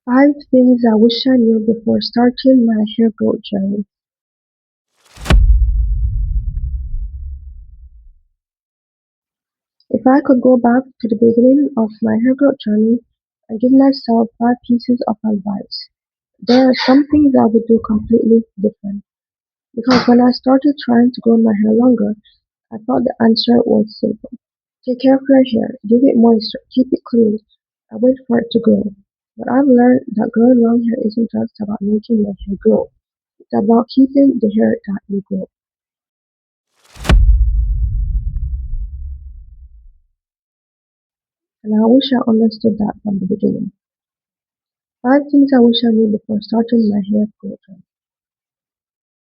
Five things I wish I knew before starting my hair growth journey. If I could go back to the beginning of my hair growth journey and give myself five pieces of advice, there are some things I would do completely different. Because when I started trying to grow my hair longer, I thought the answer was simple. Take care of your hair, give it moisture, keep it clean, and wait for it to grow. But I've learned that growing long hair isn't just about making your hair grow. It's about keeping the hair that you grow. And I wish I understood that from the beginning. Five things I wish I knew before starting my hair growth journey.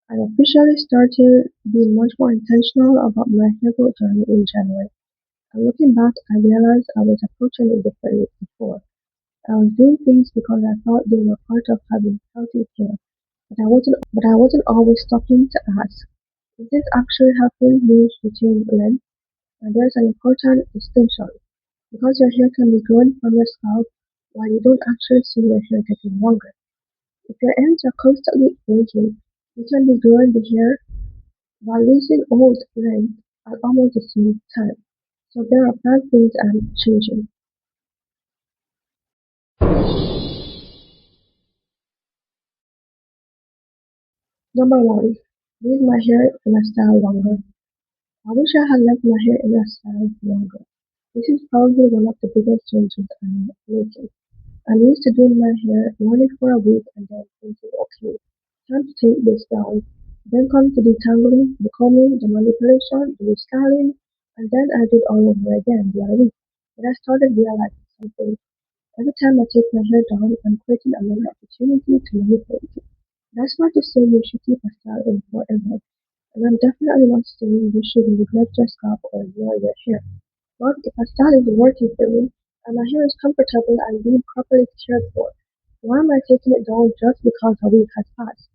I officially started being much more intentional about my hair growth journey in January. And looking back, I realized I was approaching it differently before. I was doing things because I thought they were part of having healthy hair, but I wasn't always stopping to ask, is this actually helping me retain length? And there's an important distinction. Because your hair can be growing from your scalp while you don't actually see your hair getting longer. If your ends are constantly breaking, you can be growing the hair while losing old length at almost the same time. So there are five things I'm changing. Number one, leave my hair in a style longer. I wish I had left my hair in a style longer. This is probably one of the biggest changes I'm making. I'm used to doing my hair, wearing it for a week and then thinking, okay, time to take this down. Then comes the detangling, the combing, the manipulation, the restyling, and then I do it all over again the other week. But I started realizing something. Every time I take my hair down, I'm creating another opportunity to manipulate it. That's not to say you should keep a style in forever, and I'm definitely not saying you should neglect your scalp or ignore your hair. But if a style is working for me, and my hair is comfortable and being properly cared for, why am I taking it down just because a week has passed?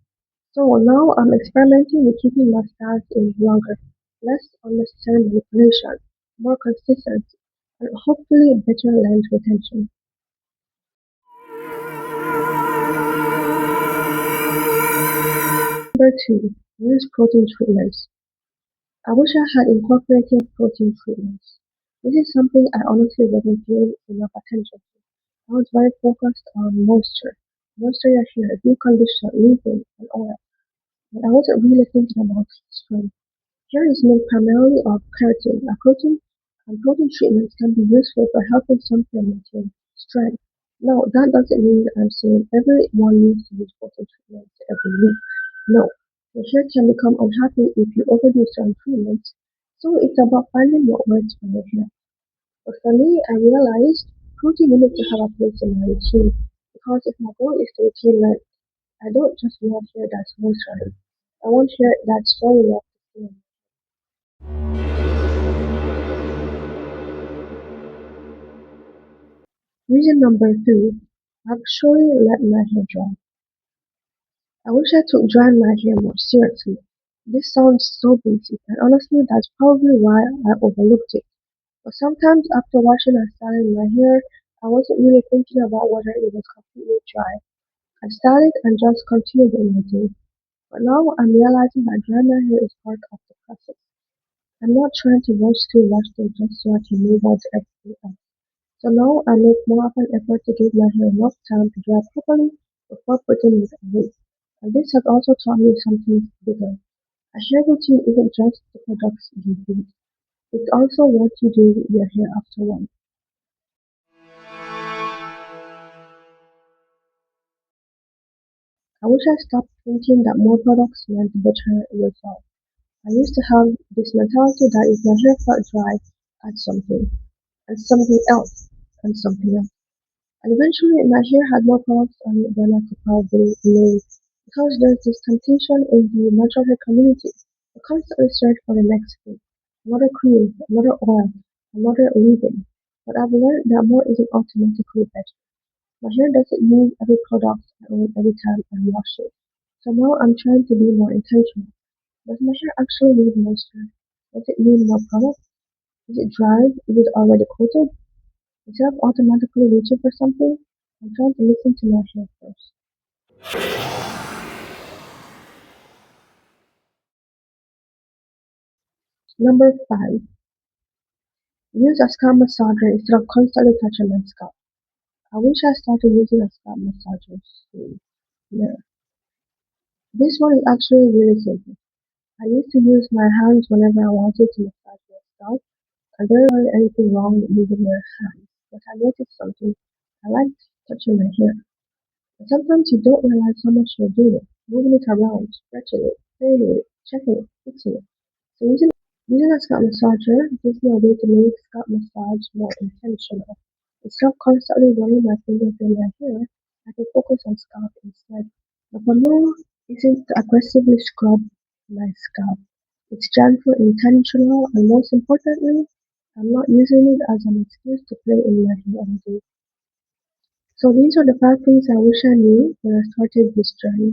So now I'm experimenting with keeping my styles in longer, less unnecessary manipulation, more consistency, and hopefully better length retention. Number two, use protein treatments. I wish I had incorporated protein treatments. This is something I honestly wasn't paying enough attention to. I was very focused on moisture, moisture your hair, deep conditioner, leave-in, and oil, but I wasn't really thinking about strength. Hair is made primarily of keratin, a protein, and protein treatments can be useful for helping some hair maintain strength. Now, that doesn't mean I'm saying everyone needs to use protein treatments every week. No, your hair can become unhappy if you overdo certain treatments, so it's about finding what works for your hair. But for me, I realized protein needed to have a place in my routine because if my goal is to retain length, I don't just want hair that's moisturized. I want hair that's strong enough to stay. Reason number three, actually let my hair dry. I wish I took drying my hair more seriously. This sounds so basic, and honestly, that's probably why I overlooked it. But sometimes after washing and styling my hair, I wasn't really thinking about whether it was completely dry. I styled it and just continued doing my day. But now I'm realizing that drying my hair is part of the process. I'm not trying to rush through just so I can move on to everything else. So now I make more of an effort to give my hair enough time to dry properly before putting it away. And this has also taught me something bigger. A hair routine isn't just the products you use, it's also what you do with your hair afterward. I wish I stopped thinking that more products meant better results. I used to have this mentality that if my hair felt dry, add something, and something else, and something else. And eventually my hair had more products on it than I could probably name because there's this temptation in the natural hair community to constantly search for the next thing. Another cream, another oil, another leave-in. But I've learned that more isn't automatically better. My hair doesn't need every product I own every time I wash it. So now I'm trying to be more intentional. Does my hair actually need moisture? Does it need more product? Is it dry? Is it already coated? Instead of automatically reaching for something, I'm trying to listen to my hair first. Number 5. Use a scalp massager instead of constantly touching my scalp. I wish I started using a scalp massager soon. Yeah. This one is actually really simple. I used to use my hands whenever I wanted to massage my scalp, and there isn't anything wrong with using your hands. But I noticed something. I like touching my hair. And sometimes you don't realize how much you're doing, moving it around, stretching it, playing with it, checking it, fixing it. So using a scalp massager gives me a way to make scalp massage more intentional. Instead of constantly running my fingers in my hair, I can focus on scalp instead. The goal isn't to aggressively scrub my scalp. It's gentle, intentional, and most importantly, I'm not using it as an excuse to play in my hair all day. So these are the 5 things I wish I knew when I started this journey.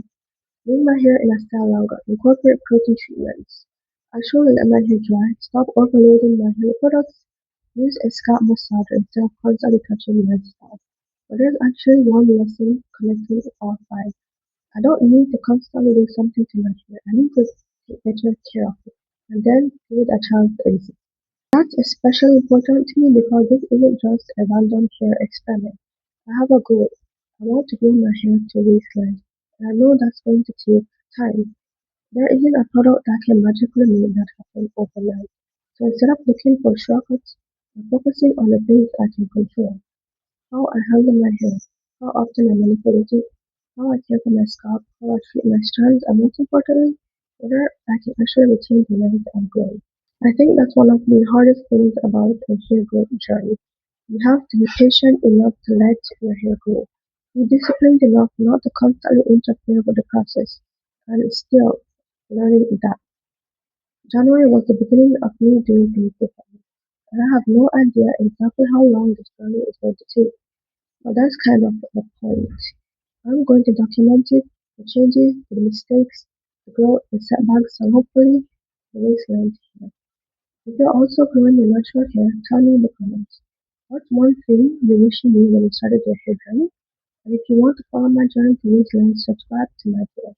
Leave my hair in a style longer. Incorporate protein treatments. Actually let my hair dry. Stop overloading my hair products. Use a scalp massager instead of constantly touching my scalp. But there's actually one lesson connecting all 5. I don't need to constantly do something to my hair. I need to take better care of it. And then give it a chance to exist. That's especially important to me because this isn't just a random hair experiment. I have a goal. I want to grow my hair to waistline, and I know that's going to take time. There isn't a product that can magically make that happen overnight. So instead of looking for shortcuts, I'm focusing on the things I can control. How I handle my hair, how often I manipulate it, how I care for my scalp, how I treat my strands, and most importantly, whether I can actually retain the length and glow. I think that's one of the hardest things about a hair growth journey. You have to be patient enough to let your hair grow. Be disciplined enough not to constantly interfere with the process. And still learning that January was the beginning of me doing things differently. And I have no idea exactly how long this journey is going to take. But that's kind of the point. I'm going to document it, the changes, the mistakes, the growth, the setbacks, and hopefully the wasteland here. If you're also growing your natural hair, tell me in the comments. What's one thing you wish you knew when you started your hair journey? And if you want to follow my journey to wasteland, subscribe to my channel.